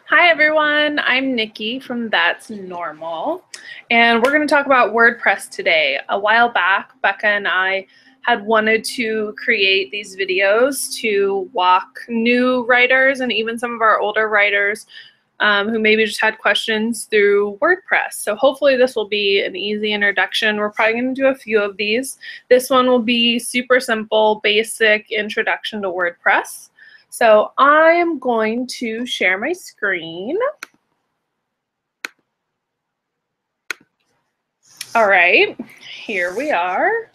Hi everyone, I'm Nikki from That's Normal, and we're going to talk about WordPress today. A while back, Becca and I had wanted to create these videos to walk new writers and even some of our older writers who maybe just had questions through WordPress. So hopefully this will be an easy introduction. We're probably going to do a few of these. This one will be super simple, basic introduction to WordPress. So I am going to share my screen. All right, here we are.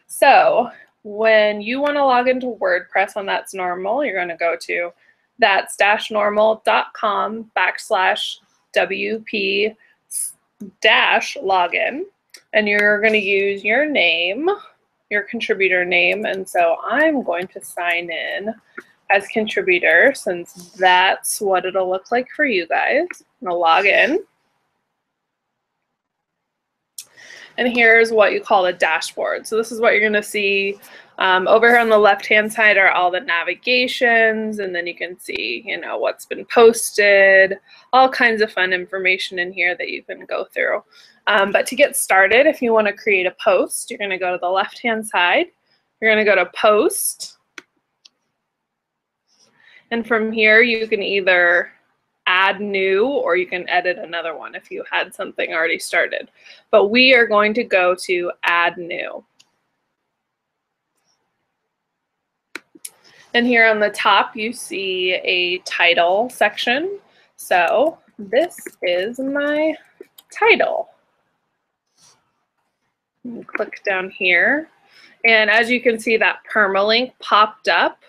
So when you want to log into WordPress on That's Normal, you're going to go to thats-normal.com/WP-login, and you're going to use your name, your contributor name, and so I'm going to sign in as contributor since that's what it'll look like for you guys. I'm gonna log in. And here's what you call a dashboard. So this is what you're gonna see. Over here on the left-hand side are all the navigations, and then you can see, what's been posted, all kinds of fun information in here that you can go through. But to get started, if you wanna create a post, you're gonna go to the left-hand side. You're gonna go to Post. And from here, you can either add new or you can edit another one if you had something already started. But we are going to go to Add New. And here on the top, you see a title section. So this is my title. Click down here. And as you can see, that permalink popped up.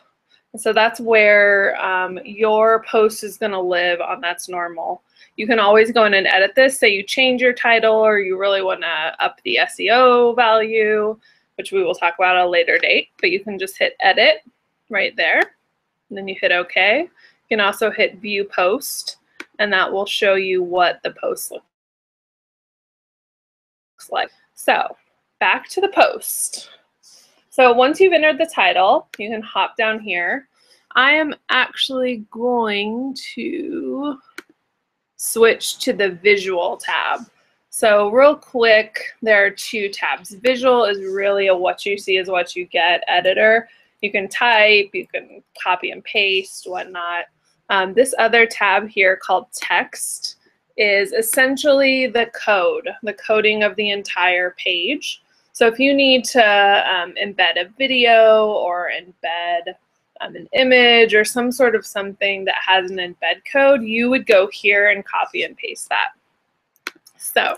So that's where your post is going to live on That's Normal. You can always go in and edit this. Say you change your title or you really want to up the SEO value, which we will talk about at a later date. But you can just hit Edit right there. And then you hit OK. You can also hit View Post, and that will show you what the post looks like. So back to the post. So once you've entered the title, you can hop down here. I am actually going to switch to the Visual tab. So real quick, there are two tabs. Visual is really a what you see is what you get editor. You can type, you can copy and paste, whatnot. This other tab here called Text is essentially the code, the coding of the entire page. So if you need to embed a video or embed an image or some sort of something that has an embed code, you would go here and copy and paste that. So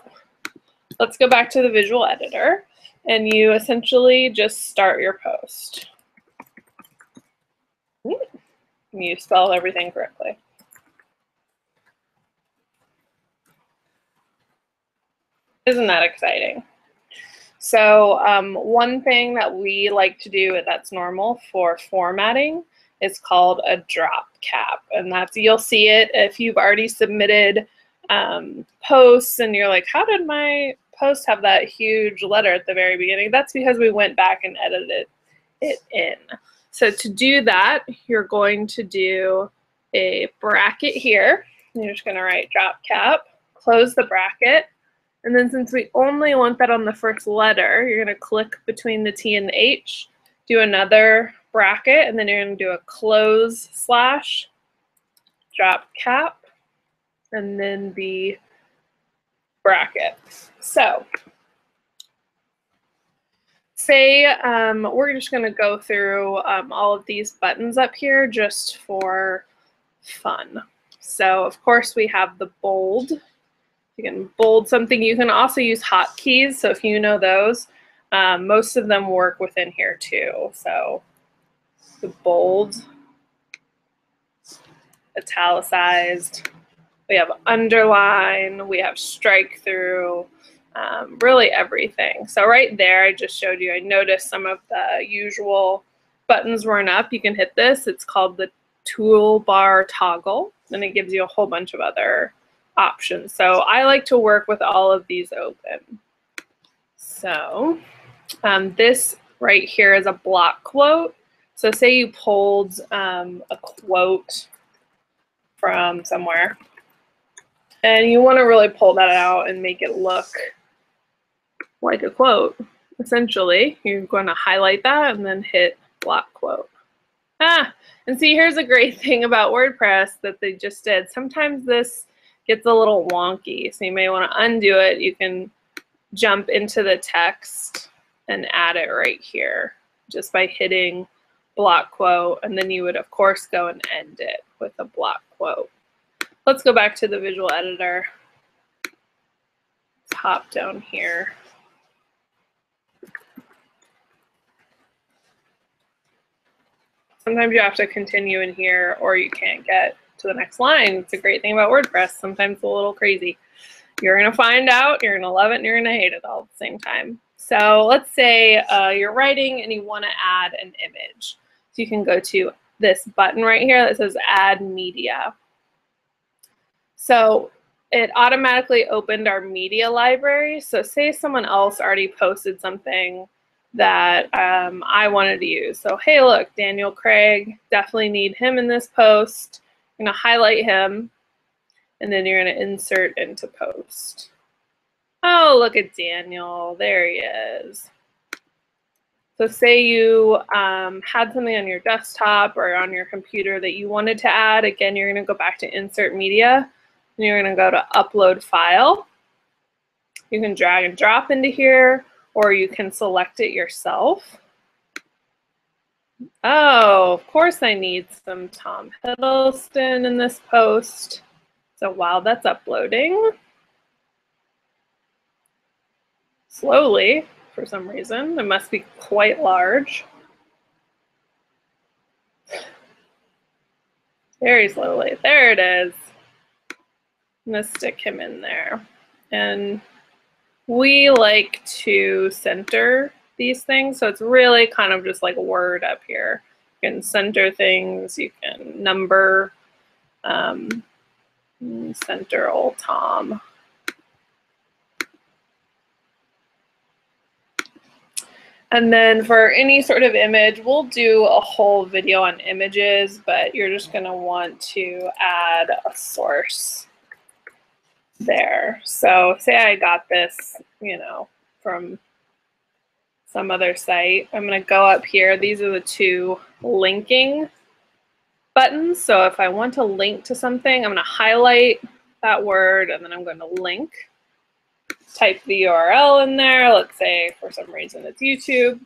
let's go back to the visual editor, and you essentially just start your post. You spell everything correctly. Isn't that exciting? So one thing that we like to do at That's Normal for formatting is called a drop cap. And you'll see it if you've already submitted posts and you're like, how did my post have that huge letter at the very beginning? That's because we went back and edited it in. So to do that, you're going to do a bracket here. You're just going to write drop cap, close the bracket. And then since we only want that on the first letter, you're going to click between the T and the H, do another bracket, and then you're going to do a close slash, drop cap, and then the bracket. So say we're just going to go through all of these buttons up here just for fun. So of course we have the bold. You can bold something. You can also use hotkeys. So if you know those, most of them work within here too. So the bold, italicized, we have underline, we have strike through, really everything. So right there, I just showed you, I noticed some of the usual buttons weren't up. You can hit this. It's called the toolbar toggle, and it gives you a whole bunch of other options. So I like to work with all of these open. So this right here is a block quote. So say you pulled a quote from somewhere. And you want to really pull that out and make it look like a quote. Essentially, you're going to highlight that and then hit block quote. And see, here's a great thing about WordPress that they just did. Sometimes this gets a little wonky, so you may want to undo it. You can jump into the text and add it right here just by hitting block quote, and then you would of course go and end it with a block quote. Let's go back to the visual editor. Let's hop down here. Sometimes you have to continue in here or you can't get to the next line. It's a great thing about WordPress. Sometimes it's a little crazy. You're going to find out, you're going to love it, and you're going to hate it all at the same time. So let's say you're writing and you want to add an image. So you can go to this button right here that says Add Media. So it automatically opened our media library. So say someone else already posted something that I wanted to use. So hey, look, Daniel Craig, definitely need him in this post. I'm going to highlight him, and then you're going to insert into post. Oh, look at Daniel. There he is. So say you had something on your desktop or on your computer that you wanted to add. Again, you're going to go back to Insert Media, and you're going to go to Upload File. You can drag and drop into here, or you can select it yourself. Oh, of course I need some Tom Hiddleston in this post. So while that's uploading, slowly for some reason, it must be quite large. Very slowly, there it is. I'm gonna stick him in there. And we like to center these things, so it's really kind of just like a word up here. You can center things, you can number, center old Tom. And then for any sort of image, we'll do a whole video on images, but you're just going to want to add a source there. So say I got this, you know, from some other site. I'm going to go up here. These are the two linking buttons. So if I want to link to something, I'm going to highlight that word, and then I'm going to link. Type the URL in there. Let's say for some reason it's YouTube.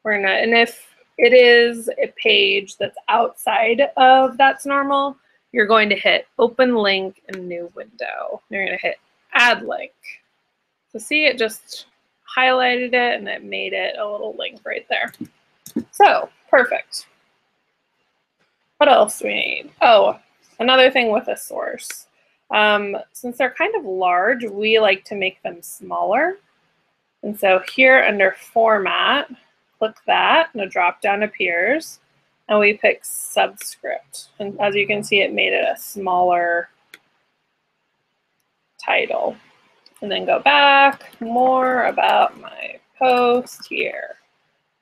We're gonna, and if it is a page that's outside of that's normal, you're going to hit Open Link in New Window. You're gonna hit Add Link. So see, it just highlighted it and it made it a little link right there. So perfect. What else do we need? Oh, another thing with a source. Since they're kind of large, we like to make them smaller. And so here under Format, click that, and a drop-down appears, and we pick Subscript. And as you can see, it made it a smaller title. And then go back, more about my post here.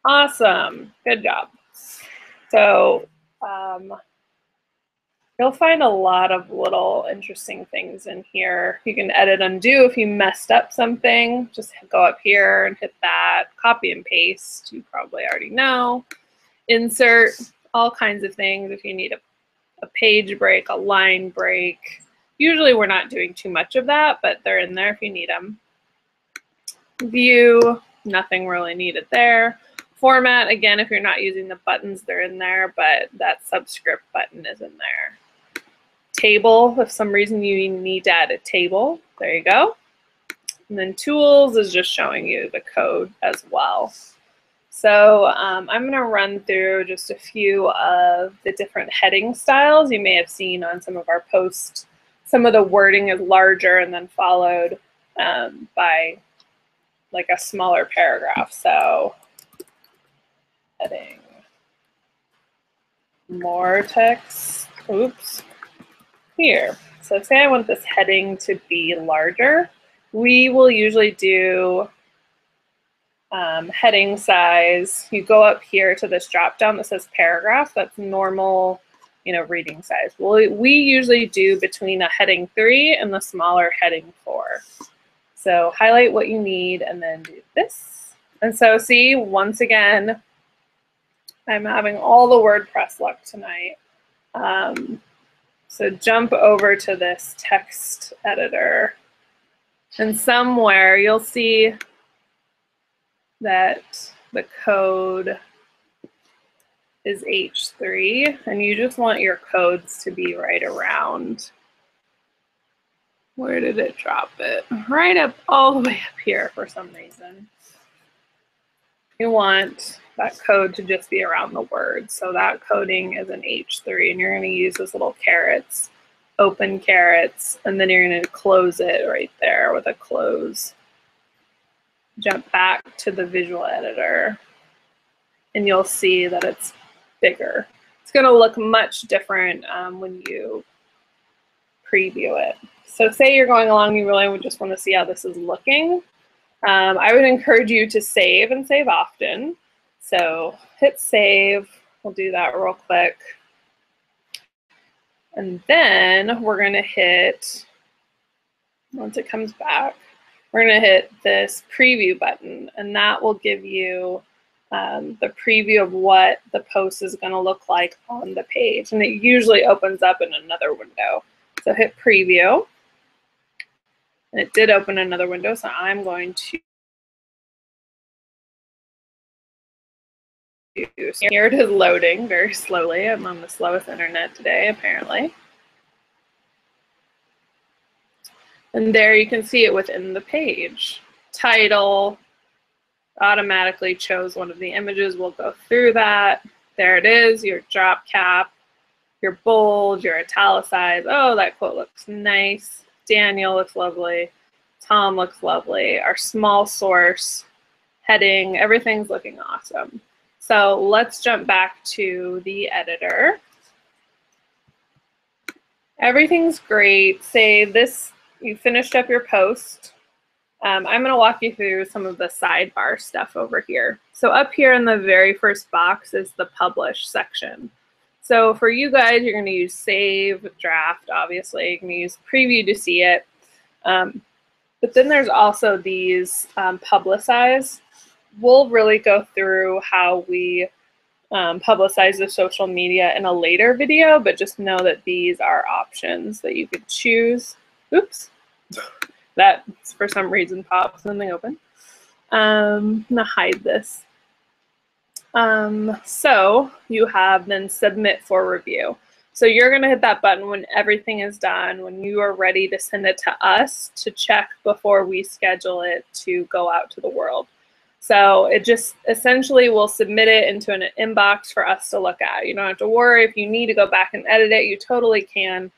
Awesome, good job. So, you'll find a lot of little interesting things in here. You can edit, undo if you messed up something. Just go up here and hit that. Copy and paste, you probably already know. Insert, all kinds of things if you need a page break, a line break. Usually we're not doing too much of that, but they're in there if you need them. View, nothing really needed there. Format, again, if you're not using the buttons, they're in there, but that subscript button is in there. Table, if some reason you need to add a table, there you go. And then tools is just showing you the code as well. So I'm going to run through just a few of the different heading styles you may have seen on some of our posts. Some of the wording is larger and then followed by like a smaller paragraph. So heading, more text, oops, here. So say I want this heading to be larger. We will usually do heading size. You go up here to this drop down that says paragraph. That's normal reading size. We usually do between a heading 3 and the smaller heading 4. So highlight what you need and then do this. And so see, once again, I'm having all the WordPress luck tonight. So jump over to this text editor, and somewhere you'll see that the code is H3, and you just want your codes to be right around, where did it drop it? Right up, all the way up here for some reason. You want that code to just be around the word. So that coding is an H3, and you're going to use those little carets, open carets, and then you're going to close it right there with a close. Jump back to the visual editor, and you'll see that it's bigger. It's going to look much different when you preview it. So say you're going along, you really just want to see how this is looking. I would encourage you to save and save often. So hit save. We'll do that real quick. And then we're going to hit, once it comes back, we're going to hit this preview button, and that will give you the preview of what the post is going to look like on the page. And it usually opens up in another window. So hit preview. And it did open another window, so I'm going to, here it is loading very slowly. I'm on the slowest internet today, apparently. And there you can see it within the page. Title, automatically chose one of the images. We'll go through that. There it is, your drop cap, your bold, your italicized. Oh, that quote looks nice. Daniel looks lovely. Tom looks lovely. Our small source, heading, everything's looking awesome. So let's jump back to the editor. Everything's great. Say this, you finished up your post. I'm going to walk you through some of the sidebar stuff over here. So up here in the very first box is the publish section. So for you guys, you're going to use save, draft, obviously. You're going to use preview to see it. But then there's also these publicize. We'll really go through how we publicize the social media in a later video, but just know that these are options that you could choose. Oops, that for some reason popped something open. I'm gonna hide this. So you have then submit for review. So you're gonna hit that button when everything is done, when you are ready to send it to us to check before we schedule it to go out to the world. So it just essentially will submit it into an inbox for us to look at. You don't have to worry. If you need to go back and edit it, you totally can.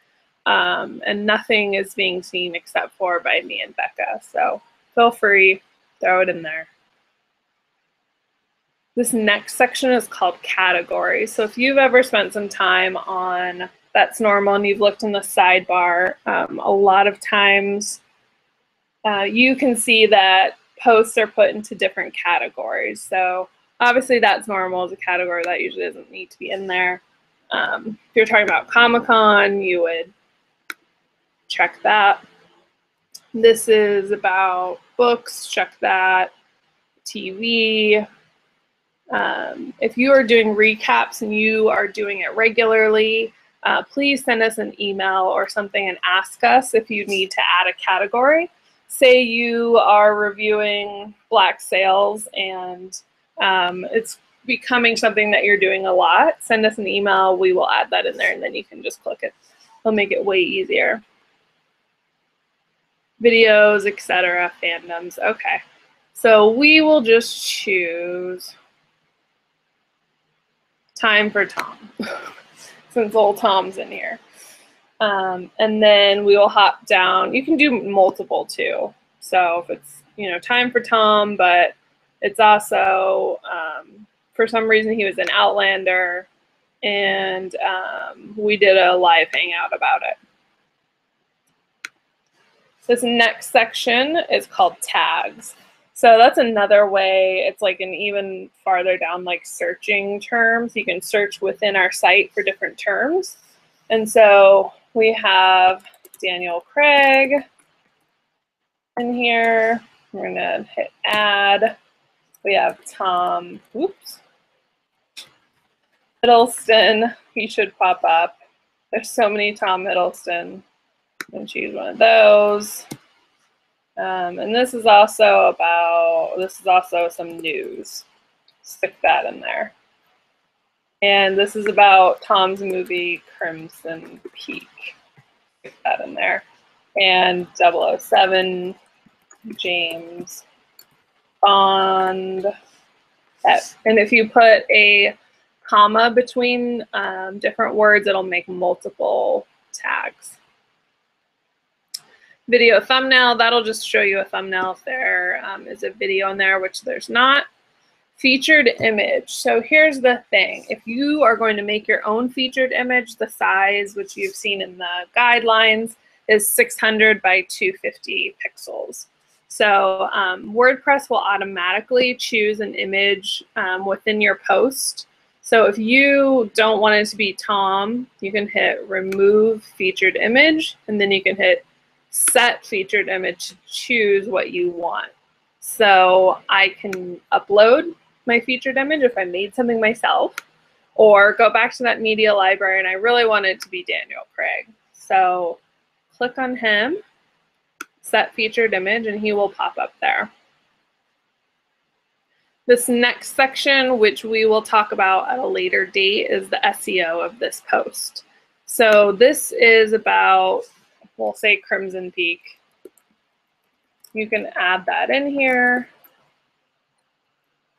And nothing is being seen except for by me and Becca. So feel free, throw it in there. This next section is called categories. So if you've ever spent some time on That's Normal and you've looked in the sidebar, a lot of times you can see that posts are put into different categories. So obviously That's Normal is a category that usually doesn't need to be in there. If you're talking about Comic-Con, you would check that. This is about books, check that. TV. If you are doing recaps and you are doing it regularly, please send us an email or something and ask us if you need to add a category. Say you are reviewing Black sales and it's becoming something that you're doing a lot, send us an email, we will add that in there, and then you can just click it. It'll make it way easier. Videos, etc., fandoms. Okay, so we will just choose Time for Tom, since old Tom's in here. And then we will hop down. You can do multiple too. So if it's, Time for Tom, but it's also, for some reason he was in Outlander, and we did a live hangout about it. This next section is called tags. So that's another way. It's like an even farther down, like searching terms. You can search within our site for different terms. And so we have Daniel Craig in here. We're gonna hit add. We have Tom, Hiddleston. He should pop up. There's so many Tom Hiddleston. And choose one of those. And this is also some news. Stick that in there. And this is about Tom's movie Crimson Peak. Stick that in there. And 007 James Bond. And if you put a comma between different words, it'll make multiple tags. Video thumbnail, that'll just show you a thumbnail if there is a video in there, which there's not. Featured image. So here's the thing. If you are going to make your own featured image, the size, which you've seen in the guidelines, is 600 by 250 pixels. So WordPress will automatically choose an image within your post. So if you don't want it to be Tom, you can hit remove featured image, and then you can hit set featured image to choose what you want. So I can upload my featured image if I made something myself, or go back to that media library and I really want it to be Daniel Craig. So click on him, set featured image, and he will pop up there. This next section, which we will talk about at a later date, is the SEO of this post. So this is about, we'll say Crimson Peak. You can add that in here.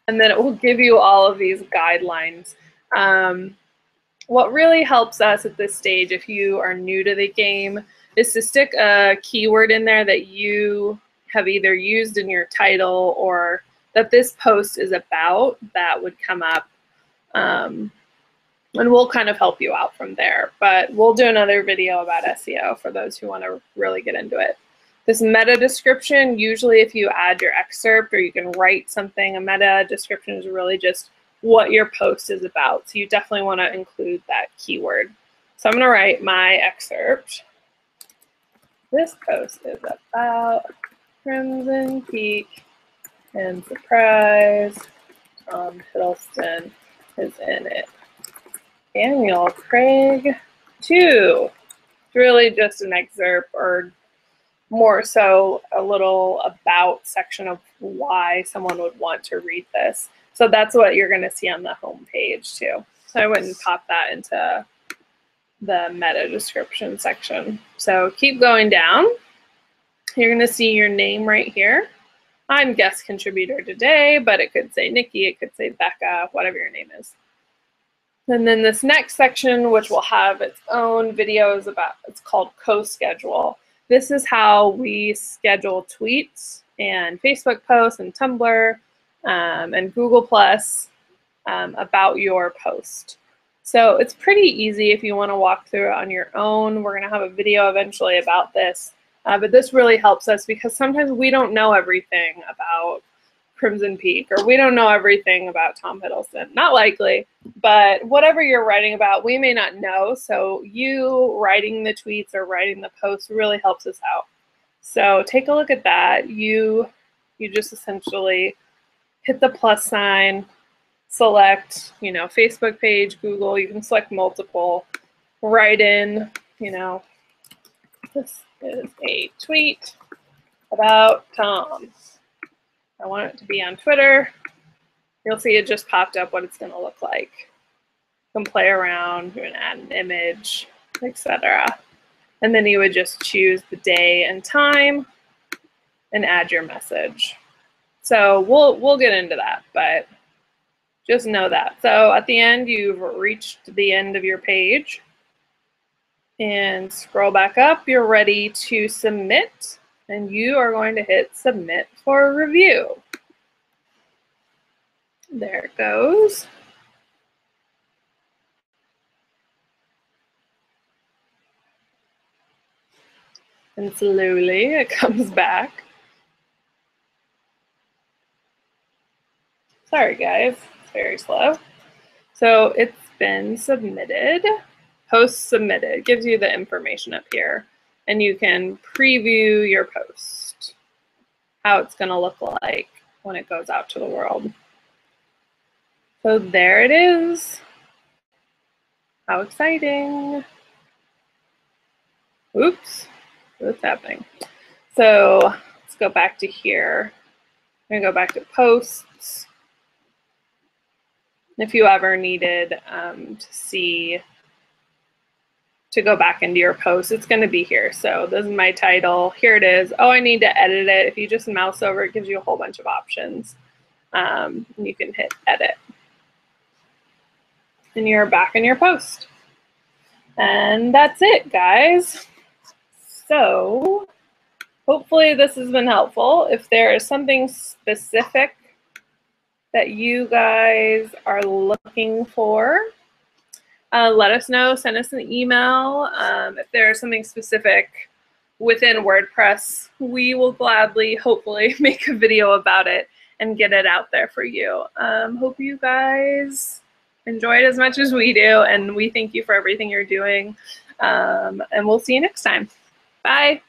And then it will give you all of these guidelines. What really helps us at this stage, if you are new to the game, is to stick a keyword in there that you have either used in your title or that this post is about. That would come up. And we'll kind of help you out from there. But we'll do another video about SEO for those who want to really get into it. This meta description, usually if you add your excerpt or you can write something, a meta description is really just what your post is about. So you definitely want to include that keyword. So I'm going to write my excerpt. This post is about Crimson Peak, and surprise, Tom Hiddleston is in it. Daniel Craig 2. It's really just an excerpt, or more so a little about section of why someone would want to read this. So that's what you're going to see on the home page too. So I wouldn't pop that into the meta description section. So keep going down. You're going to see your name right here. I'm guest contributor today, but it could say Nikki, it could say Becca, whatever your name is. And then this next section, which will have its own videos about, it's called CoSchedule. This is how we schedule tweets and Facebook posts and Tumblr and Google Plus about your post. So it's pretty easy if you want to walk through it on your own. We're going to have a video eventually about this. But this really helps us because sometimes we don't know everything about Crimson Peak, or we don't know everything about Tom Hiddleston. Not likely, but whatever you're writing about, we may not know. So you writing the tweets or writing the posts really helps us out. So take a look at that. You just essentially hit the plus sign, select, Facebook page, Google. You can select multiple. Write in, this is a tweet about Tom. I want it to be on Twitter. You'll see it just popped up what it's going to look like. You can play around, you can add an image, etc. And then you would just choose the day and time and add your message. So we'll get into that, but just know that. So at the end, you've reached the end of your page. And scroll back up. You're ready to submit. And you are going to hit submit for review. There it goes. And slowly it comes back. Sorry guys, it's very slow. So it's been submitted. Post submitted gives you the information up here, and you can preview your post, how it's going to look like when it goes out to the world. So there it is. How exciting. Oops, what's happening? So let's go back to here. I'm going to go back to posts. If you ever needed to go back into your post, it's going to be here. So this is my title. Here it is. Oh, I need to edit it. If you just mouse over, it gives you a whole bunch of options. You can hit edit. And you're back in your post. And that's it, guys. So hopefully this has been helpful. If there is something specific that you guys are looking for, let us know. Send us an email. If there is something specific within WordPress, we will gladly, hopefully, make a video about it and get it out there for you. Hope you guys enjoy it as much as we do, and we thank you for everything you're doing. And we'll see you next time. Bye.